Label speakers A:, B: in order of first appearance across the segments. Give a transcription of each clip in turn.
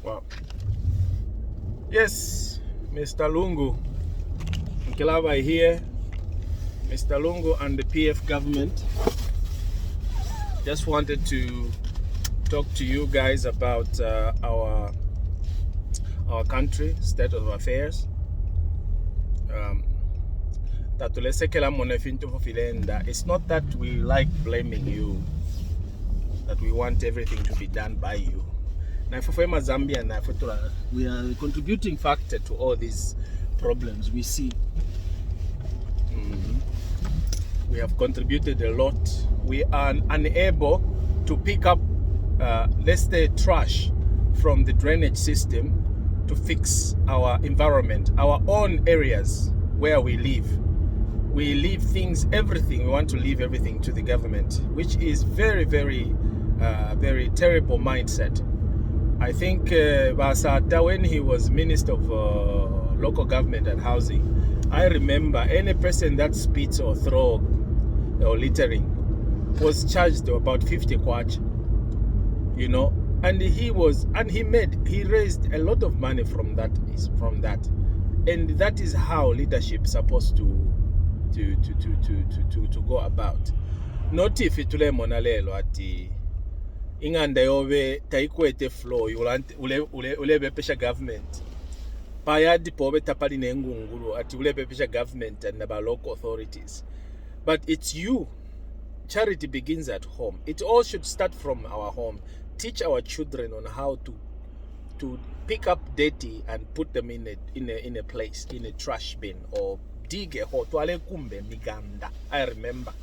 A: Wow. Yes, Mr. Lungu. Nkilava here. Mr. Lungu and the PF government. Just wanted to talk to you guys about our country, state of affairs. It's not that we like blaming you, that we want everything to be done by you. We are a contributing factor to all these problems we see. We have contributed a lot. We are unable to pick up, let's say, trash from the drainage system to fix our environment, our own areas where we live. We leave things, everything, we want to leave everything to the government, which is very, very terrible mindset. I think Basata, when he was Minister of Local Government and Housing, I remember any person that spits or throws or littering was charged about 50 kwacha, you know, and he raised a lot of money from that, and that is how leadership is supposed to go about. Not if it monalelo ati inganda yobe taikwete flow ulebe pesha government payadi pobe tapali nengungulu ati ulebe pesha government and about local authorities. But it's you. Charity begins at home. It all should start from our home. Teach our children on how to pick up dirty and put them in a place, in a trash bin, or dig a hole. I remember,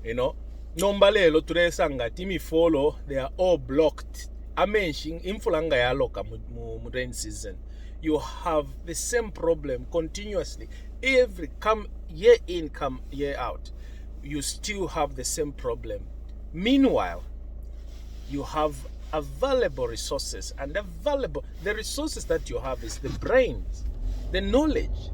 A: you know. Nombalelo turesanga timi follow, they are all blocked. Amenshing infulanga ya loka mu rain season. You have the same problem continuously. Every come year in, come year out, you still have the same problem. Meanwhile, you have available resources, and the resources that you have is the brains, the knowledge.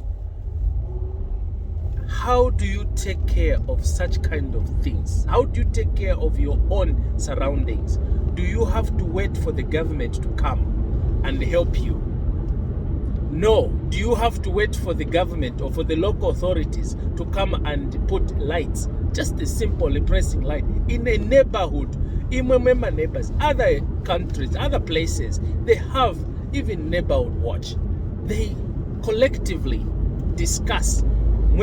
A: How do you take care of such kind of things? How do you take care of your own surroundings? Do you have to wait for the government to come and help you? No. Do you have to wait for the government or for the local authorities to come and put lights? Just a simple pressing light in a neighborhood. Neighbors, other countries, other places, they have even neighborhood watch. They collectively discuss in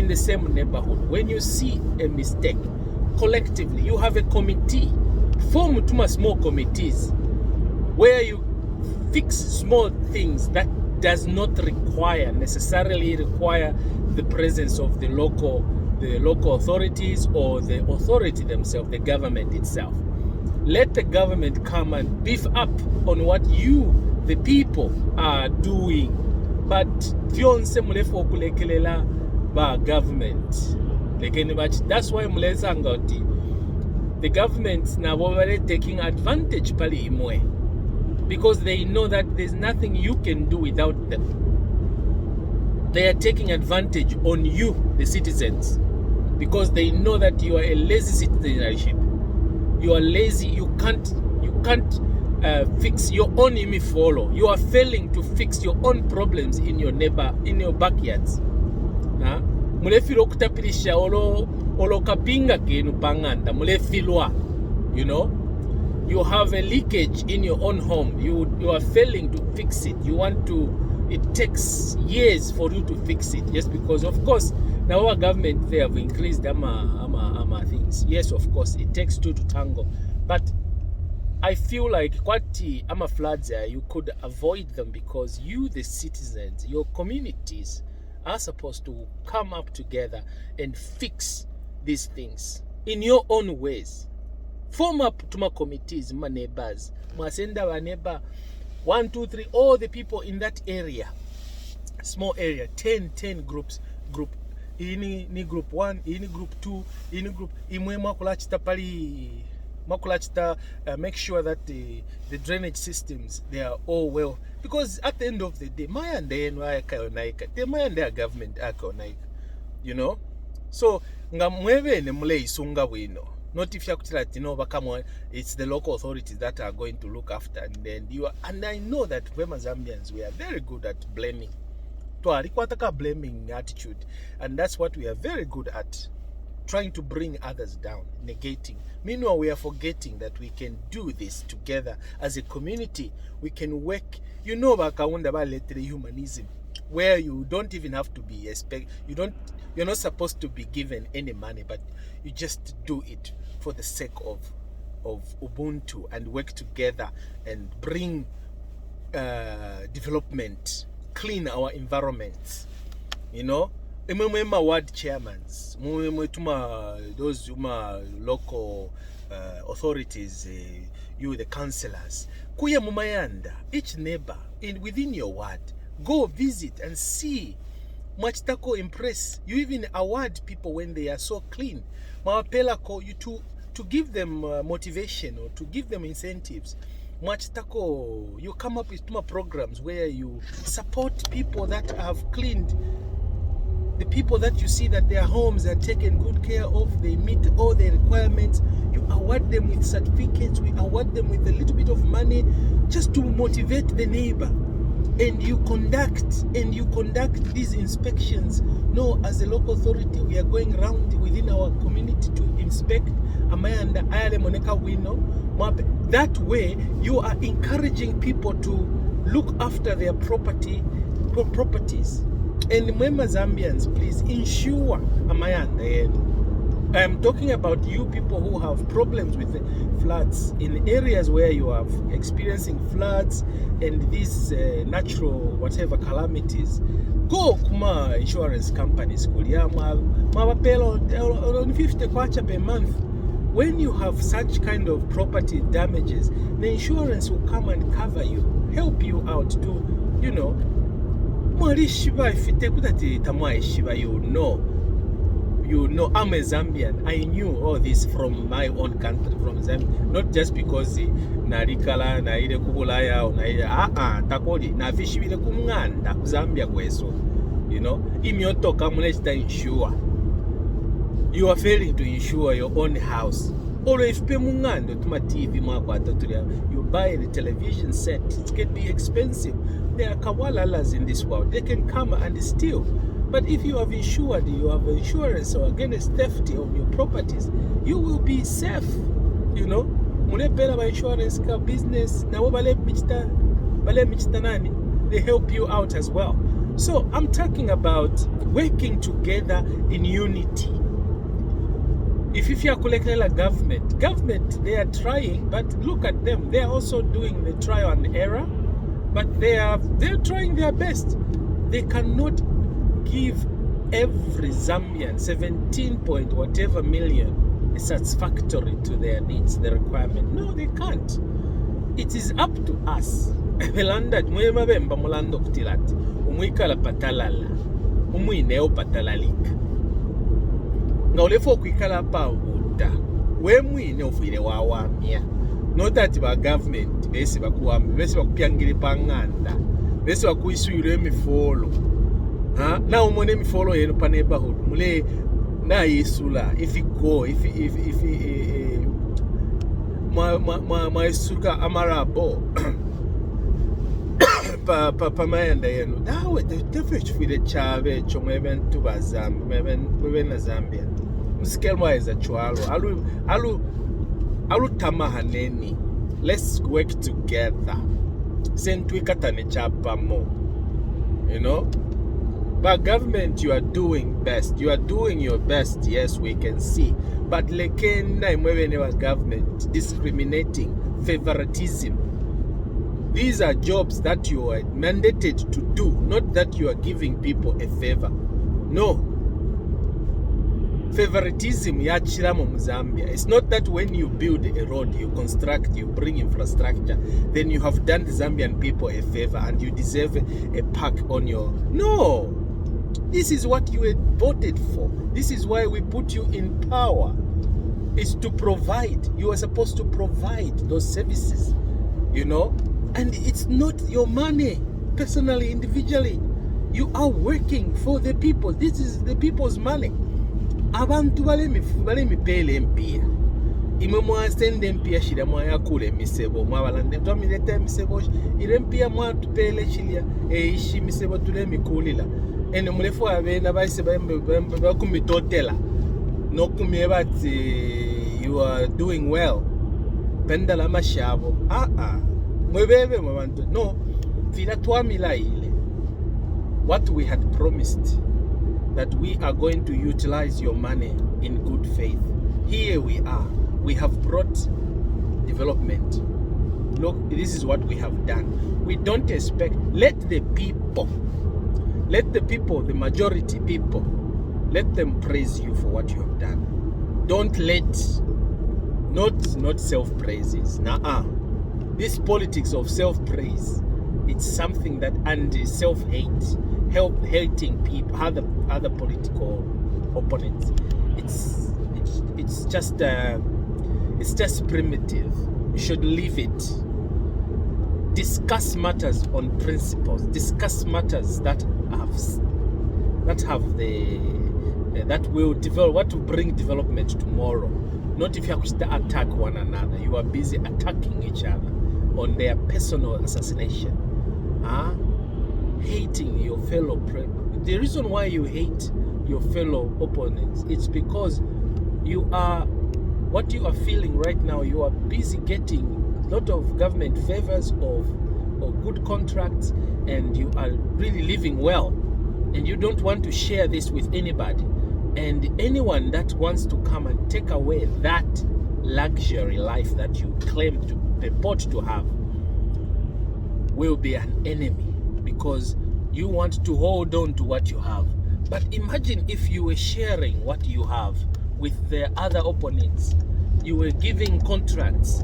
A: the same neighborhood. When you see a mistake, collectively, you have a committee. Form small committees where you fix small things that does not necessarily require the presence of the local authorities or the authority themselves, the government itself. Let the government come and beef up on what you, the people, are doing. But fionse mulefo kulekelela ba government. That's why mulesangoti the governments now already taking advantage pali imwe, because they know that there's nothing you can do without them. They are taking advantage on you, the citizens, because they know that you are a lazy citizenship. You are lazy. You can't fix your own follow. You are failing to fix your own problems in your backyards. Mulefilo kutapirisha olo kapinga kenu panganda mulefilwa. You know, you have a leakage in your own home. You are failing to fix it. It takes years for you to fix it, just because, of course, now our government, they have increased ama things. Yes, of course, it takes two to tango, but I feel like ama floods you could avoid them, because you, the citizens, your communities, are supposed to come up together and fix these things in your own ways. Form up to my committees, my neighbors, send our neighbor 1, 2, 3, all the people in that area, small area, 10 groups, ini group 1, ini group 2, ini group imwe makulachita pali makulachita, make sure that the drainage systems, they are all well, because at the end of the day, my and their government, you know. So ngamweve ne mule isunga wino. Not if you're come on, it's the local authorities that are going to look after, and then and I know that Wema Zambians, we are very good at blaming. Blaming attitude, and that's what we are very good at, trying to bring others down, negating. Meanwhile, we are forgetting that we can do this together as a community. We can work, humanism, where you don't even have to be you're not supposed to be given any money, but you just do it for the sake of Ubuntu, and work together and bring development, clean our environments, ward chairmans, those local authorities, you the councillors, kuya mumayanda, each neighbor within your ward, go visit and see. Mwachitako impress. You even award people when they are so clean. Mawapela call you to give them motivation, or to give them incentives. Mwachitako, you come up with programs where you support people that have cleaned, the people that you see that their homes are taken good care of, they meet all the requirements. You award them with certificates, we award them with a little bit of money just to motivate the neighbor. And you conduct these inspections. No, as a local authority, we are going around within our community to inspect. That way, you are encouraging people to look after their properties. And remember, Zambians, please insure Amayanda. I'm talking about you people who have problems with the floods in areas where you are experiencing floods and these natural whatever calamities. Go kuma insurance companies, on 50 kwacha per month. When you have such kind of property damages, the insurance will come and cover you, help you out to, I'm a Zambian. I knew all this from my own country, from Zambia. Not just because narikala naire kubulaya takoli na vishibile kumnganda Zambia kweso. Imyotoka mulechita insure. You are failing to insure your own house. Or if pe mungando tuma TV you buy the television set, it can be expensive. There are kawalalas in this world. They can come and steal. But if you have insured, you have insurance or against theft of your properties, you will be safe. Munepela by insurance ka business na bale michita they help you out as well. So I'm talking about working together in unity. If you are collecting a government, they are trying, but look at them. They are also doing the trial and error, but they're trying their best. They cannot give every Zambian 17 point whatever million is satisfactory to their needs, the requirement. No, they can't. It is up to us. Belanda mwema bemba mulando kutilati. Umwikala patalala. Umwineo patalalika. Nga ulefo kwikala pa uta. We mwine ufire wawamia. Not that ba government besi bakuwambi, besi bakupyangire panganda. Besi bakuisuyire emifolo. Na umone emifolo yenu pa neighborhood. Mule na yisula. If you go, if ma isuka amarabo. Pa mayanda yenu. Dawe tefesh fide chave chomeben tuba Zambia. Meben na Zambia. Msikelwa eza chualo. Alu tamahaneni. Let's work together. Sentwikata ne chapa mo. But government, you are doing best. You are doing your best. Yes, we can see. But lekena imwewe government discriminating, favoritism. These are jobs that you are mandated to do, not that you are giving people a favor. No. Favoritism yachira mu Zambia. It's not that when you build a road, you construct, you bring infrastructure, then you have done the Zambian people a favor and you deserve a park on your... No! This is what you were voted for. This is why we put you in power. It's to provide. You are supposed to provide those services, And it's not your money, personally, individually. You are working for the people. This is the people's money. Abantu balemi pele mpia. imwe mwasende mpia shida mwayakule misebo mwabalande twamileta misebo ile mpia mwatupele chilia ishi misebo tule mikulila ene mulefu abena baise bakumitotela nokumye bati you are doing well penda la mashabo mwebebe mwabantu no fila twamila ile what we had promised that we are going to utilize your money in good faith. Here we are. We have brought development. Look, this is what we have done. We don't expect, let the people, the majority people, let them praise you for what you have done. Don't let, not self-praises. This politics of self-praise, it's something that, and self-hate, hating people, other political opponents. It's just primitive. You should leave it. Discuss matters on principles. Discuss matters that will develop, what will bring development tomorrow. Not if you have to attack one another. You are busy attacking each other on their personal assassination. Hating your fellow the reason why you hate your fellow opponents, it's because what you are feeling right now, you are busy getting a lot of government favors or good contracts, and you are really living well, and you don't want to share this with anybody. And anyone that wants to come and take away that luxury life that you claim to purport to have will be an enemy, because you want to hold on to what you have. But imagine if you were sharing what you have with the other opponents. You were giving contracts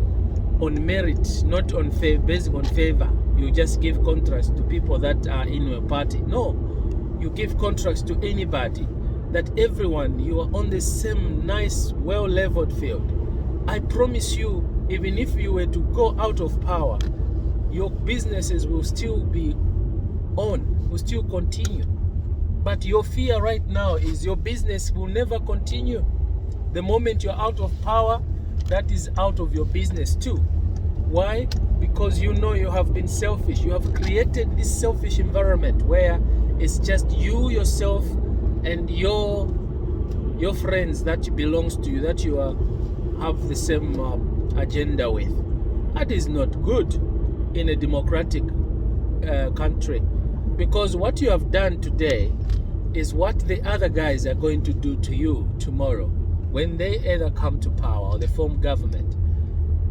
A: on merit, not on based on favor. You just give contracts to people that are in your party. No, you give contracts to anybody, that everyone, you are on the same nice, well-leveled field. I promise you, even if you were to go out of power, your businesses will still be on, will still continue. But your fear right now is your business will never continue. The moment you're out of power, that is out of your business too. Why? Because you know you have been selfish. You have created this selfish environment where it's just you, yourself, and your friends that belongs to you, that you have the same agenda with. That is not good in a democratic country, because what you have done today is what the other guys are going to do to you tomorrow. When they either come to power or they form government,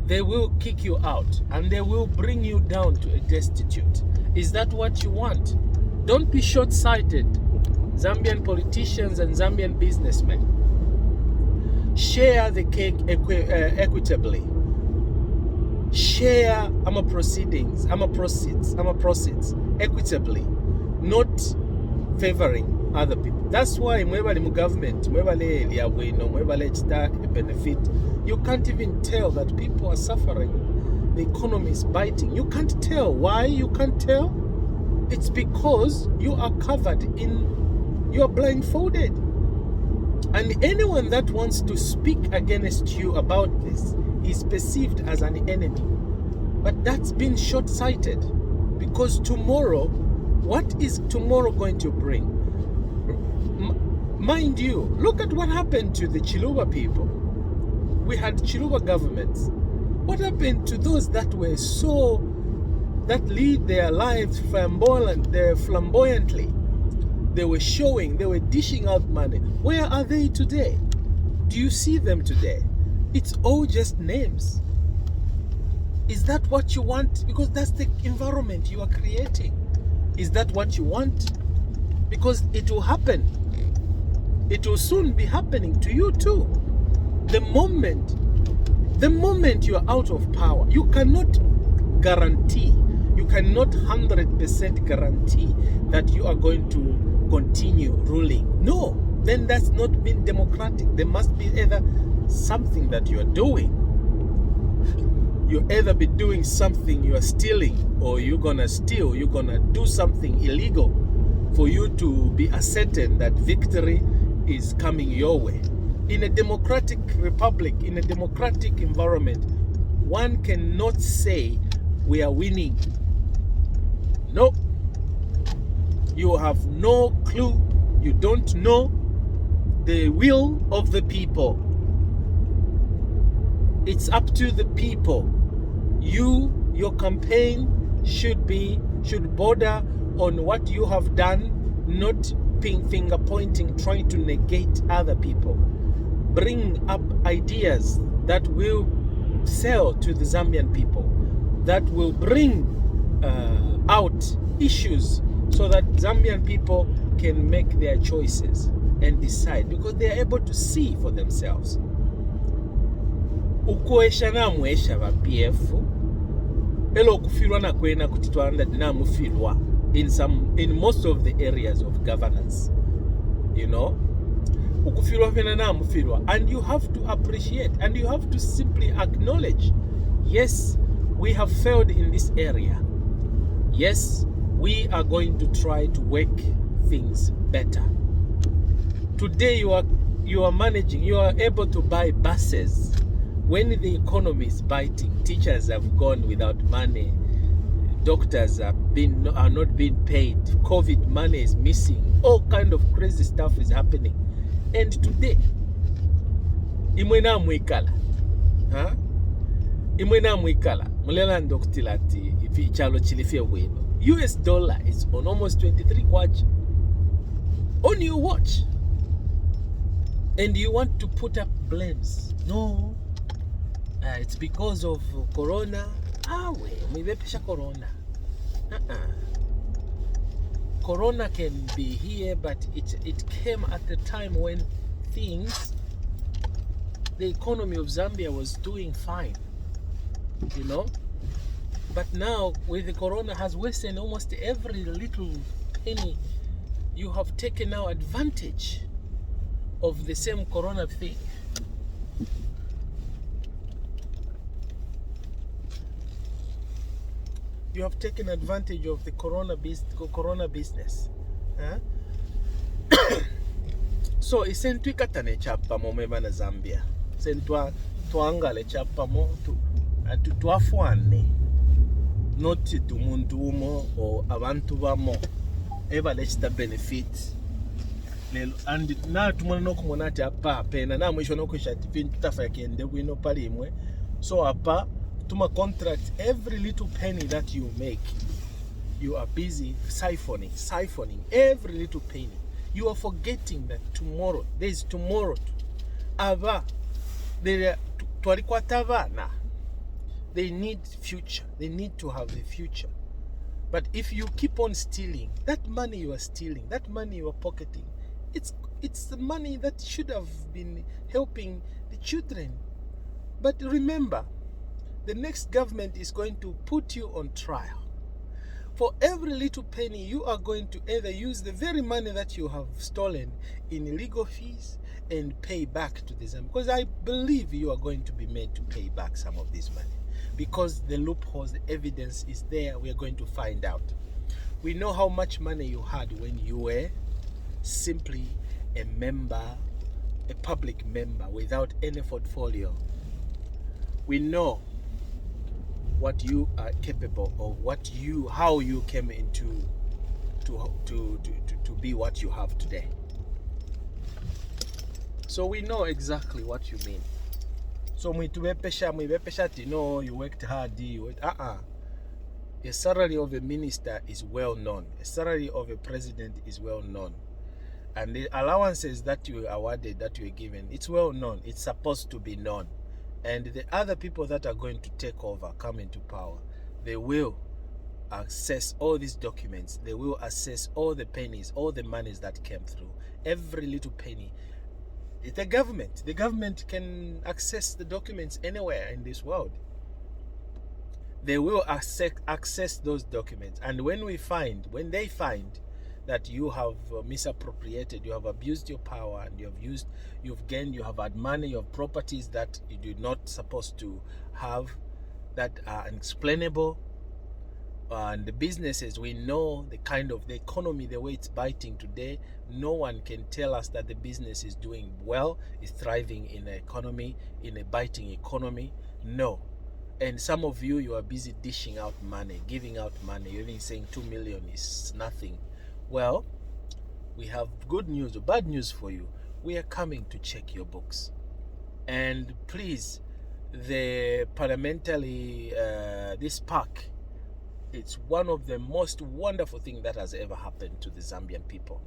A: they will kick you out and they will bring you down to a destitute. Is that what you want? Don't be short-sighted, Zambian politicians and Zambian businessmen. Share the cake equitably. Share proceeds equitably, not favoring other people. That's why mwebali mu government, mwebale liabwino, mwebale chita benefit, you can't even tell that people are suffering. The economy is biting. You can't tell. Why you can't tell? It's because you are covered you are blindfolded. And anyone that wants to speak against you about this is perceived as an enemy. But that's been short-sighted, because tomorrow, what is tomorrow going to bring? Mind you, look at what happened to the Chiluba people. We had Chiluba governments. What happened to those that lead their lives flamboyantly? They were showing, they were dishing out money. Where are they today? Do you see them today? It's all just names. Is that what you want? Because that's the environment you are creating. Is that what you want? Because it will happen. It will soon be happening to you too. The moment you are out of power, you cannot guarantee, you cannot 100% guarantee that you are going to continue ruling. No, then that's not been democratic. There must be either something that you are doing. You either be doing something, you are stealing, or you're gonna steal, you're gonna do something illegal for you to be certain that victory is coming your way. In a democratic republic, in a democratic environment, one cannot say we are winning. No. You have no clue. You don't know the will of the people. It's up to the people. Your campaign should border on what you have done, not finger pointing, trying to negate other people. Bring up ideas that will sell to the Zambian people, that will bring out issues so that Zambian people can make their choices and decide, because they are able to see for themselves. Ukuesha namwesha ba PF elo kufirwa na kwena kutitwanda namufirwa in most of the areas of governance, you know. Ukufirwa fena namufirwa, and you have to appreciate and you have to simply acknowledge, yes, we have failed in this area. Yes, we are going to try to work things better. Today you are managing, you are able to buy buses when the economy is biting. Teachers have gone without money, doctors are not being paid, COVID money is missing, all kind of crazy stuff is happening. And today imwena mwikala mulela ndokutilati ifi chalo chilifia wino. US dollar is on almost 23 kwacha on your watch, and you want to put up blames. No, it's because of corona. Mwibepesha corona. Corona can be here, but it came at the time when the economy of Zambia was doing fine, you know. But now with the corona has wasted almost every little penny. You have taken now advantage of the same corona thing. You have taken advantage of the corona business. So isentwi katane chapa momema na Zambia. Sentwa tuangale chapa mo tuafwane. Not to mundumo or abantu bamo eba lechita benefit. And na tumwana no kumonati apa pena na mwisho no kushati fin tutafa yakende wino pali imwe. So apa tuma contract, every little penny that you make, you are busy siphoning every little penny. You are forgetting that tomorrow, there is tomorrow. Ava, they need future. They need to have the future. But if you keep on stealing, that money you are stealing, that money you are pocketing, it's the money that should have been helping the children. But remember, the next government is going to put you on trial. For every little penny, you are going to either use the very money that you have stolen in legal fees and pay back to the Zambia. Because I believe you are going to be made to pay back some of this money. Because the loopholes, the evidence is there, we are going to find out. We know how much money you had when you were simply a member, a public member without any portfolio. We know what you are capable of, how you came into to be what you have today. So we know exactly what you mean. So mwibepesha no, you worked hard, A salary of a minister is well known. A salary of a president is well known. And the allowances that you are awarded, that you are given, it's well known. It's supposed to be known. And the other people that are going to take over, come into power, they will access all these documents. They will assess all the pennies, all the monies that came through. Every little penny. It's the government. The government can access the documents anywhere in this world. They will access those documents. And when they find that you have misappropriated, you have abused your power, and you have had money, you have properties that you do not supposed to have, that are unexplainable, And the businesses, we know the kind of the economy, the way it's biting today. No one can tell us that the business is doing well, is thriving in an economy, in a biting economy. No. And some of you, you are busy dishing out money, giving out money. You're even saying 2 million is nothing. Well, we have good news or bad news for you. We are coming to check your books. And please, the parliamentary, this park, it's one of the most wonderful things that has ever happened to the Zambian people.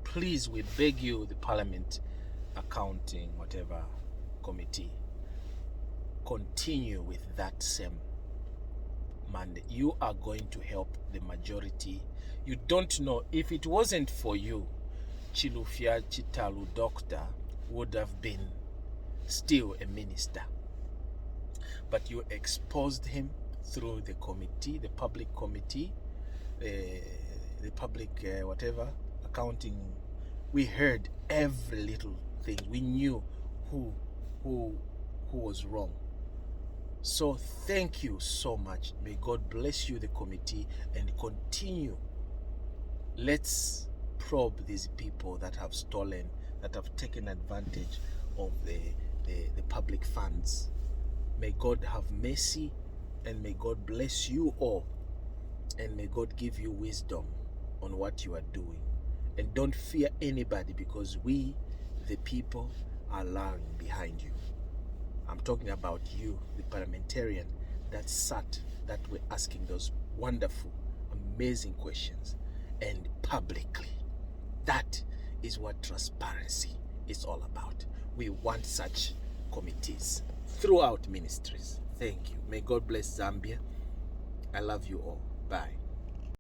A: Please, we beg you, the parliament, accounting, whatever committee, continue with that same mandate. You are going to help the majority. You don't know, if it wasn't for you, Chilufya Chitalu Doctor would have been still a minister. But you exposed him through the committee, the public committee, the public whatever accounting. We heard every little thing. We knew who was wrong. So thank you so much. May God bless you, the committee, and continue. Let's probe these people that have stolen, that have taken advantage of the public funds. May God have mercy, and may God bless you all, and may God give you wisdom on what you are doing. And don't fear anybody, because we, the people, are lying behind you. I'm talking about you, the parliamentarian that sat, that were asking those wonderful, amazing questions, and publicly. That is what transparency is all about. We want such committees throughout ministries. Thank you. May God bless Zambia. I love you all. Bye.